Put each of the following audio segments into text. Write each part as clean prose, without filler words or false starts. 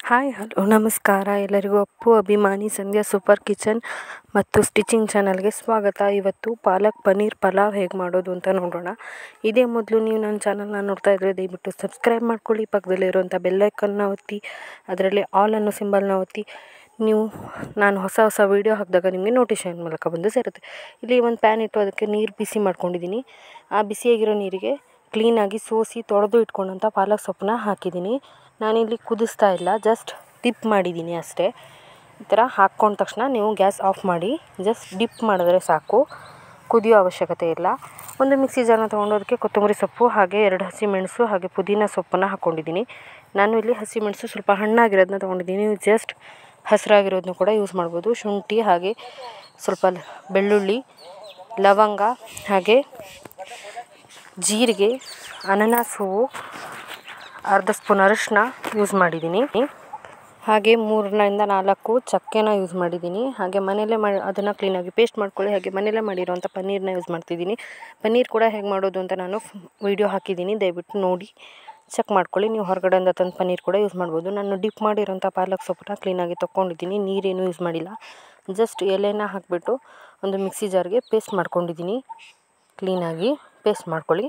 Hi hello ನಮಸ್ಕಾರ ಎಲ್ಲರಿಗೂ ಅಪ್ಪು ಅಭಿಮಾನಿ ಸಂಧ್ಯಾ ಸೂಪರ್ ಕಿಚನ್ ಮತ್ತು ಸ್ಟಿಚಿಂಗ್ ಚಾನಲ್ಗೆ ಸ್ವಾಗತ. ಇವತ್ತು ಪಾಲಕ್ ಪನ್ನೀರ್ ಪಲಾವ್ ಹೇಗೆ ಮಾಡೋದು ಅಂತ ನೋಡೋಣ. ಇದೇ ಮೊದಲು ನೀವು ನನ್ನ ಚಾನಲ್ನ ನೋಡ್ತಾ ಇದ್ದರೆ ದಯವಿಟ್ಟು ಸಬ್ಸ್ಕ್ರೈಬ್ ಮಾಡ್ಕೊಳ್ಳಿ, ಪಕ್ಕದಲ್ಲಿರುವಂಥ ಬೆಲ್ಲೈಕನ್ನ ಒತ್ತಿ, ಅದರಲ್ಲಿ ಆಲ್ ಅನ್ನೋ ಸಿಂಬಲ್ನ ಒತ್ತಿ. ನಾನು ಹೊಸ ವೀಡಿಯೋ ಹಾಕಿದಾಗ ನಿಮಗೆ ನೋಟಿಫಿಕೇಷನ್ ಮೂಲಕ ಬಂದು ಸೇರುತ್ತೆ. ಇಲ್ಲಿ ಒಂದು ಪ್ಯಾನ್ ಇಟ್ಟು ಅದಕ್ಕೆ ನೀರು ಬಿಸಿ ಮಾಡ್ಕೊಂಡಿದ್ದೀನಿ. ಆ ಬಿಸಿಯಾಗಿರೋ ನೀರಿಗೆ ಕ್ಲೀನಾಗಿ ಸೋಸಿ ತೊಳೆದು ಇಟ್ಕೊಂಡಂಥ ಪಾಲಕ್ ಸೊಪ್ಪನ್ನ ಹಾಕಿದ್ದೀನಿ. ನಾನಿಲ್ಲಿ ಕುದಿಸ್ತಾ ಇಲ್ಲ, ಜಸ್ಟ್ ಡಿಪ್ ಮಾಡಿದ್ದೀನಿ ಅಷ್ಟೇ. ಈ ಥರ ಹಾಕ್ಕೊಂಡ ತಕ್ಷಣ ನೀವು ಗ್ಯಾಸ್ ಆಫ್ ಮಾಡಿ ಜಸ್ಟ್ ಡಿಪ್ ಮಾಡಿದ್ರೆ ಸಾಕು, ಕುದಿಯೋ ಅವಶ್ಯಕತೆ ಇಲ್ಲ. ಒಂದು ಮಿಕ್ಸಿ ಜಾರನ್ನ ತೊಗೊಂಡು ಅದಕ್ಕೆ ಕೊತ್ತಂಬರಿ ಸೊಪ್ಪು ಹಾಗೆ 2 ಹಸಿಮೆಣಸು ಹಾಗೆ ಪುದೀನ ಸೊಪ್ಪನ್ನು ಹಾಕ್ಕೊಂಡಿದ್ದೀನಿ. ನಾನು ಇಲ್ಲಿ ಹಸಿಮೆಣಸು ಸ್ವಲ್ಪ ಹಣ್ಣಾಗಿರೋದನ್ನ ತೊಗೊಂಡಿದ್ದೀನಿ. ನೀವು ಜಸ್ಟ್ ಹಸಿರಾಗಿರೋದನ್ನ ಕೂಡ ಯೂಸ್ ಮಾಡ್ಬೋದು. ಶುಂಠಿ ಹಾಗೆ ಸ್ವಲ್ಪ ಬೆಳ್ಳುಳ್ಳಿ, ಲವಂಗ ಹಾಗೆ ಜೀರಿಗೆ, ಅನಾನಸ್ ಹೂವು, ಅರ್ಧ ಸ್ಪೂನ್ ಅರಿಶಿನ ಯೂಸ್ ಮಾಡಿದ್ದೀನಿ. ಹಾಗೆ 3-4 ಚಕ್ಕೆನ ಯೂಸ್ ಮಾಡಿದ್ದೀನಿ. ಹಾಗೆ ಮನೆಯಲ್ಲೇ ಅದನ್ನು ಕ್ಲೀನಾಗಿ ಪೇಸ್ಟ್ ಮಾಡ್ಕೊಳ್ಳಿ. ಹಾಗೆ ಮನೆಯಲ್ಲೇ ಮಾಡಿರೋಂಥ ಪನ್ನೀರನ್ನ ಯೂಸ್ ಮಾಡ್ತಿದ್ದೀನಿ. ಪನ್ನೀರ್ ಕೂಡ ಹೇಗೆ ಮಾಡೋದು ಅಂತ ನಾನು ವಿಡಿಯೋ ಹಾಕಿದ್ದೀನಿ, ದಯವಿಟ್ಟು ನೋಡಿ ಚೆಕ್ ಮಾಡ್ಕೊಳ್ಳಿ. ನೀವು ಹೊರಗಡೆಯಿಂದ ತಂದು ಪನ್ನೀರ್ ಕೂಡ ಯೂಸ್ ಮಾಡ್ಬೋದು. ನಾನು ಡಿಪ್ ಮಾಡಿರೋಂಥ ಪಾಲಕ್ ಸೊಪ್ಪನ್ನ ಕ್ಲೀನಾಗಿ ತೊಗೊಂಡಿದ್ದೀನಿ, ನೀರೇನು ಯೂಸ್ ಮಾಡಿಲ್ಲ. ಜಸ್ಟ್ ಎಲೆನ ಹಾಕಿಬಿಟ್ಟು ಒಂದು ಮಿಕ್ಸಿ ಜಾರ್ಗೆ ಪೇಸ್ಟ್ ಮಾಡ್ಕೊಂಡಿದ್ದೀನಿ. ಕ್ಲೀನಾಗಿ ಪೇಸ್ಟ್ ಮಾಡ್ಕೊಳ್ಳಿ.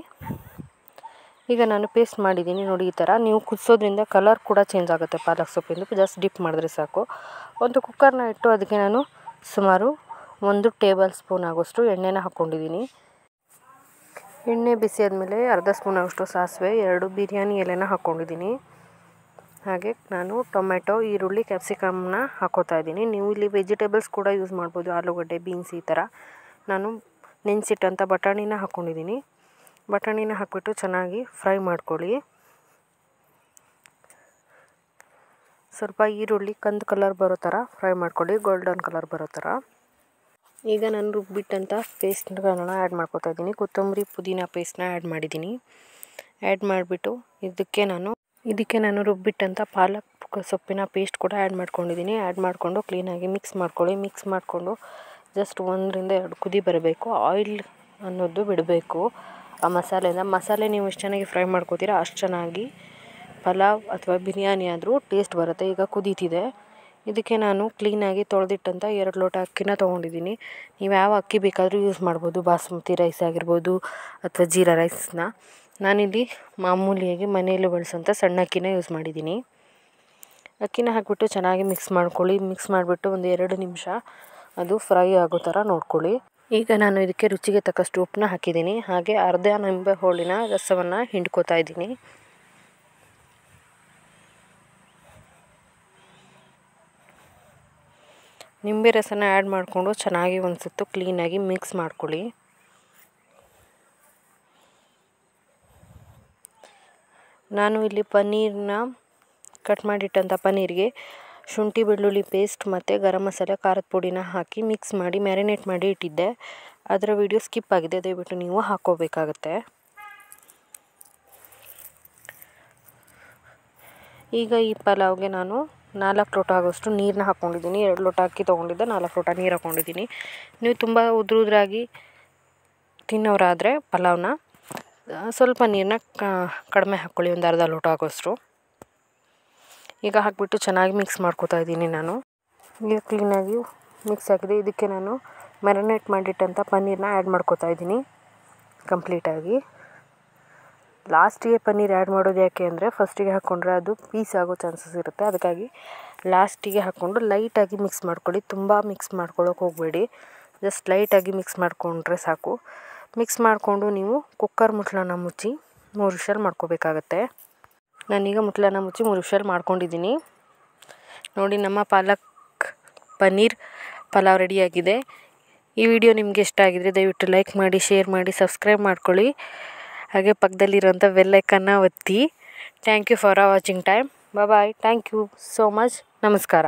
ಈಗ ನಾನು ಪೇಸ್ಟ್ ಮಾಡಿದ್ದೀನಿ ನೋಡಿ. ಈ ಥರ ನೀವು ಕುದಿಸೋದ್ರಿಂದ ಕಲರ್ ಕೂಡ ಚೇಂಜ್ ಆಗುತ್ತೆ ಪಾಲಕ್ ಸೊಪ್ಪಿಂದು. ಜಸ್ಟ್ ಡಿಪ್ ಮಾಡಿದ್ರೆ ಸಾಕು. ಒಂದು ಕುಕ್ಕರ್ನ ಇಟ್ಟು ಅದಕ್ಕೆ ನಾನು ಸುಮಾರು 1 ಟೇಬಲ್ ಸ್ಪೂನ್ ಆಗೋಷ್ಟು ಎಣ್ಣೆನ ಹಾಕ್ಕೊಂಡಿದ್ದೀನಿ. ಎಣ್ಣೆ ಬಿಸಿ ಆದಮೇಲೆ ಅರ್ಧ ಸ್ಪೂನ್ ಆಗೋಷ್ಟು ಸಾಸಿವೆ, 2 ಬಿರಿಯಾನಿ ಎಲೆನ ಹಾಕ್ಕೊಂಡಿದ್ದೀನಿ. ಹಾಗೆ ನಾನು ಟೊಮೆಟೊ, ಈರುಳ್ಳಿ, ಕ್ಯಾಪ್ಸಿಕಮ್ನ ಹಾಕೋತಾ ಇದ್ದೀನಿ. ನೀವು ಇಲ್ಲಿ ವೆಜಿಟೇಬಲ್ಸ್ ಕೂಡ ಯೂಸ್ ಮಾಡ್ಬೋದು, ಆಲೂಗಡ್ಡೆ, ಬೀನ್ಸ್ ಈ ಥರ. ನಾನು ನೆನೆಸಿಟ್ಟಂಥ ಬಟಾಣಿನ ಹಾಕ್ಕೊಂಡಿದ್ದೀನಿ. ಬಟಾಣಿನ ಹಾಕಿಬಿಟ್ಟು ಚೆನ್ನಾಗಿ ಫ್ರೈ ಮಾಡ್ಕೊಳ್ಳಿ. ಸ್ವಲ್ಪ ಈರುಳ್ಳಿ ಕಂದು ಕಲರ್ ಬರೋ ಥರ ಫ್ರೈ ಮಾಡ್ಕೊಳ್ಳಿ, ಗೋಲ್ಡನ್ ಕಲರ್ ಬರೋ ಥರ. ಈಗ ನಾನು ರುಬ್ಬಿಟ್ಟಂಥ ಪೇಸ್ಟ್ಗಳನ್ನ ಆ್ಯಡ್ ಮಾಡ್ಕೊತಾ ಇದ್ದೀನಿ. ಕೊತ್ತಂಬರಿ ಪುದೀನ ಪೇಸ್ಟ್ನ ಆ್ಯಡ್ ಮಾಡಿದ್ದೀನಿ. ಆ್ಯಡ್ ಮಾಡಿಬಿಟ್ಟು ಇದಕ್ಕೆ ನಾನು ರುಬ್ಬಿಟ್ಟಂಥ ಪಾಲಕ್ ಸೊಪ್ಪಿನ ಪೇಸ್ಟ್ ಕೂಡ ಆ್ಯಡ್ ಮಾಡ್ಕೊಂಡಿದ್ದೀನಿ. ಆ್ಯಡ್ ಮಾಡಿಕೊಂಡು ಕ್ಲೀನಾಗಿ ಮಿಕ್ಸ್ ಮಾಡ್ಕೊಳ್ಳಿ. ಮಿಕ್ಸ್ ಮಾಡಿಕೊಂಡು ಜಸ್ಟ್ 1-2 ಕುದಿ ಬರಬೇಕು. ಆಯಿಲ್ ಅನ್ನೋದು ಬಿಡಬೇಕು ಆ ಮಸಾಲೆ ನೀವು ಎಷ್ಟು ಚೆನ್ನಾಗಿ ಫ್ರೈ ಮಾಡ್ಕೋತೀರಾ ಅಷ್ಟು ಚೆನ್ನಾಗಿ ಪಲಾವ್ ಅಥವಾ ಬಿರಿಯಾನಿ ಆದರೂ ಟೇಸ್ಟ್ ಬರುತ್ತೆ. ಈಗ ಕುದೀತಿದೆ. ಇದಕ್ಕೆ ನಾನು ಕ್ಲೀನಾಗಿ ತೊಳೆದಿಟ್ಟಂಥ 2 ಲೋಟ ಅಕ್ಕಿನ ತೊಗೊಂಡಿದ್ದೀನಿ. ನೀವು ಯಾವ ಅಕ್ಕಿ ಬೇಕಾದರೂ ಯೂಸ್ ಮಾಡ್ಬೋದು, ಬಾಸುಮತಿ ರೈಸ್ ಆಗಿರ್ಬೋದು ಅಥವಾ ಜೀರಾ ರೈಸ್ನ. ನಾನಿಲ್ಲಿ ಮಾಮೂಲಿಯಾಗಿ ಮನೆಯಲ್ಲಿ ಬಳಸೋಂಥ ಸಣ್ಣ ಅಕ್ಕಿನ ಯೂಸ್ ಮಾಡಿದ್ದೀನಿ. ಅಕ್ಕಿನ ಹಾಕಿಬಿಟ್ಟು ಚೆನ್ನಾಗಿ ಮಿಕ್ಸ್ ಮಾಡ್ಕೊಳ್ಳಿ. ಮಿಕ್ಸ್ ಮಾಡಿಬಿಟ್ಟು ಒಂದು 2 ನಿಮಿಷ ಅದು ಫ್ರೈ ಆಗೋ ಥರ ನೋಡ್ಕೊಳ್ಳಿ. ಈಗ ನಾನು ಇದಕ್ಕೆ ರುಚಿಗೆ ತಕ್ಕಷ್ಟು ಉಪ್ಪನ್ನ ಹಾಕಿದ್ದೀನಿ. ಹಾಗೆ ಅರ್ಧ ನಿಂಬೆ ಹೋಳಿನ ರಸವನ್ನು ಹಿಂಡ್ಕೋತಾ ಇದ್ದೀನಿ. ನಿಂಬೆ ರಸನ ಆ್ಯಡ್ ಮಾಡಿಕೊಂಡು ಚೆನ್ನಾಗಿ ಒಂದು ಸುತ್ತು ಕ್ಲೀನಾಗಿ ಮಿಕ್ಸ್ ಮಾಡ್ಕೊಳ್ಳಿ. ನಾನು ಇಲ್ಲಿ ಪನ್ನೀರ್ನ ಕಟ್ ಮಾಡಿಟ್ಟಂಥ ಪನ್ನೀರ್ಗೆ ಶುಂಠಿ ಬೆಳ್ಳುಳ್ಳಿ ಪೇಸ್ಟ್ ಮತ್ತು ಗರಂ ಮಸಾಲೆ, ಖಾರದ ಪುಡಿನ ಹಾಕಿ ಮಿಕ್ಸ್ ಮಾಡಿ ಮ್ಯಾರಿನೇಟ್ ಮಾಡಿ ಇಟ್ಟಿದ್ದೆ. ಅದರ ವಿಡಿಯೋ ಸ್ಕಿಪ್ ಆಗಿದೆ, ದಯವಿಟ್ಟು ನೀವು ಹಾಕ್ಕೋಬೇಕಾಗತ್ತೆ. ಈಗ ಈ ಪಲಾವ್ಗೆ ನಾನು 4 ಲೋಟ ಆಗೋಷ್ಟು ನೀರನ್ನ ಹಾಕ್ಕೊಂಡಿದ್ದೀನಿ. 2 ಲೋಟ ಅಕ್ಕಿ ತೊಗೊಂಡಿದ್ದೆ, 4 ಲೋಟ ನೀರು ಹಾಕ್ಕೊಂಡಿದ್ದೀನಿ. ನೀವು ತುಂಬ ಉದ್ರುದ್ರಾಗಿ ತಿನ್ನೋರಾದರೆ ಪಲಾವ್ನ ಸ್ವಲ್ಪ ನೀರನ್ನ ಕಡಿಮೆ ಹಾಕ್ಕೊಳ್ಳಿ, ಒಂದು ಅರ್ಧ ಲೋಟ ಆಗೋಷ್ಟು. ಈಗ ಹಾಕಿಬಿಟ್ಟು ಚೆನ್ನಾಗಿ ಮಿಕ್ಸ್ ಮಾಡ್ಕೋತಾ ಇದ್ದೀನಿ ನಾನು. ಈಗ ಕ್ಲೀನಾಗಿ ಮಿಕ್ಸ್ ಆಗಿದೆ. ಇದಕ್ಕೆ ನಾನು ಮ್ಯಾರಿನೇಟ್ ಮಾಡಿಟ್ಟಂಥ ಪನ್ನೀರನ್ನ ಆ್ಯಡ್ ಮಾಡ್ಕೋತಾ ಇದ್ದೀನಿ ಕಂಪ್ಲೀಟಾಗಿ. ಲಾಸ್ಟಿಗೆ ಪನ್ನೀರ್ ಆ್ಯಡ್ ಮಾಡೋದು ಯಾಕೆ ಅಂದರೆ ಫಸ್ಟಿಗೆ ಹಾಕ್ಕೊಂಡ್ರೆ ಅದು ಪೀಸ್ ಆಗೋ ಚಾನ್ಸಸ್ ಇರುತ್ತೆ. ಅದಕ್ಕಾಗಿ ಲಾಸ್ಟಿಗೆ ಹಾಕ್ಕೊಂಡು ಲೈಟಾಗಿ ಮಿಕ್ಸ್ ಮಾಡ್ಕೊಳ್ಳಿ. ತುಂಬ ಮಿಕ್ಸ್ ಮಾಡ್ಕೊಳ್ಳೋಕೆ ಹೋಗಬೇಡಿ, ಜಸ್ಟ್ ಲೈಟಾಗಿ ಮಿಕ್ಸ್ ಮಾಡಿಕೊಂಡ್ರೆ ಸಾಕು. ಮಿಕ್ಸ್ ಮಾಡಿಕೊಂಡು ನೀವು ಕುಕ್ಕರ್ ಮುಚ್ಚಳನ ಮುಚ್ಚಿ 3 ವಿಷಲ್ ಮಾಡ್ಕೋಬೇಕಾಗತ್ತೆ. ನಾನೀಗ ಮುಚ್ಚಳನ ಮುಚ್ಚಿ 3 ವಿಷಲ್ ಮಾಡ್ಕೊಂಡಿದ್ದೀನಿ. ನೋಡಿ, ನಮ್ಮ ಪಾಲಕ್ ಪನ್ನೀರ್ ಪಲಾವ್ ರೆಡಿಯಾಗಿದೆ. ಈ ವಿಡಿಯೋ ನಿಮಗೆ ಇಷ್ಟ ಆಗಿದ್ರೆ ದಯವಿಟ್ಟು ಲೈಕ್ ಮಾಡಿ, ಶೇರ್ ಮಾಡಿ, ಸಬ್ಸ್ಕ್ರೈಬ್ ಮಾಡ್ಕೊಳ್ಳಿ. ಹಾಗೆ ಪಕ್ಕದಲ್ಲಿರುವಂಥ ಬೆಲ್ಲೈಕನ್ನ ಒತ್ತಿ. Thank you for watching time. Bye. Thank you so much. ನಮಸ್ಕಾರ.